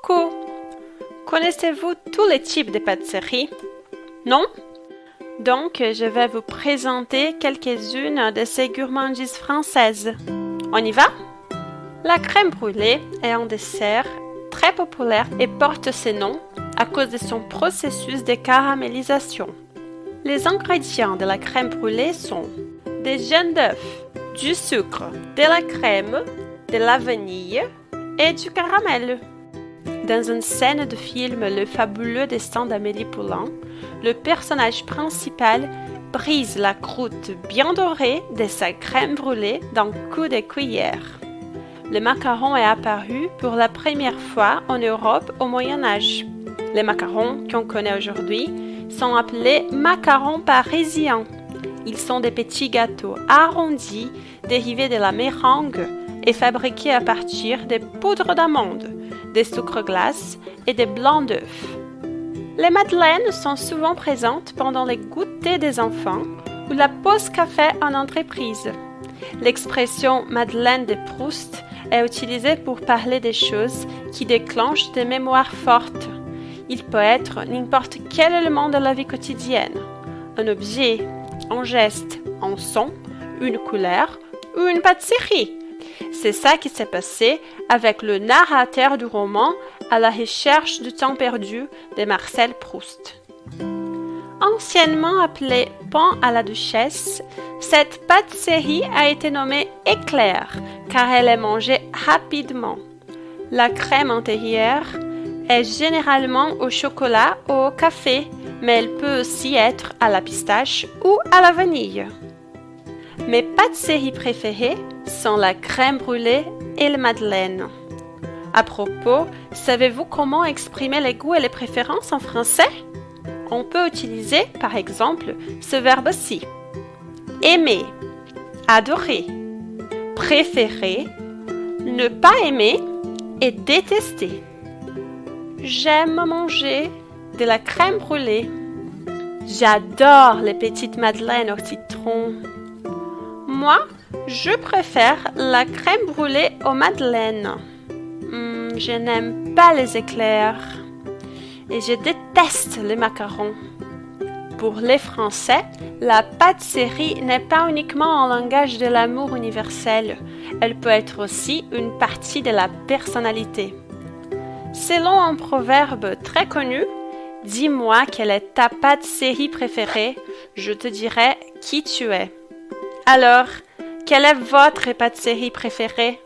Coucou! Connaissez-vous tous les types de pâtisseries? Non? Donc, je vais vous présenter quelques-unes de ces gourmandises françaises. On y va? La crème brûlée est un dessert très populaire et porte ce nom à cause de son processus de caramélisation. Les ingrédients de la crème brûlée sont des jaunes d'œufs, du sucre, de la crème, de la vanille et du caramel. Dans une scène de film Le fabuleux destin d'Amélie Poulain, le personnage principal brise la croûte bien dorée de sa crème brûlée d'un coup de cuillère. Le macaron est apparu pour la première fois en Europe au Moyen Âge. Les macarons qu'on connaît aujourd'hui sont appelés macarons parisiens. Ils sont des petits gâteaux arrondis dérivés de la meringue et fabriqués à partir de poudre d'amande, de sucre glace et de blanc d'œuf. Les madeleines sont souvent présentes pendant les goûters des enfants ou la pause café en entreprise. L'expression Madeleine de Proust est utilisée pour parler des choses qui déclenchent des mémoires fortes. Il peut être n'importe quel élément de la vie quotidienne, un objet, un geste, un son, une couleur ou une pâtisserie. C'est ça qui s'est passé avec le narrateur du roman À la recherche du temps perdu de Marcel Proust. Anciennement appelée pain à la duchesse, cette pâtisserie a été nommée éclair car elle est mangée rapidement. La crème intérieure est généralement au chocolat ou au café, mais elle peut aussi être à la pistache ou à la vanille. Mes pâtisseries préférées sont la crème brûlée et la madeleine. À propos, savez-vous comment exprimer les goûts et les préférences en français? On peut utiliser, par exemple, ce verbe-ci. Aimer, adorer, préférer, ne pas aimer et détester. J'aime manger de la crème brûlée. J'adore les petites madeleines au citron. Moi, je préfère la crème brûlée aux madeleines. Je n'aime pas les éclairs et je déteste les macarons. Pour les Français, la pâtisserie n'est pas uniquement un langage de l'amour universel, elle peut être aussi une partie de la personnalité. Selon un proverbe très connu, « Dis-moi quelle est ta pâtisserie préférée, je te dirai qui tu es ». Alors, quelle est votre pâtisserie préférée?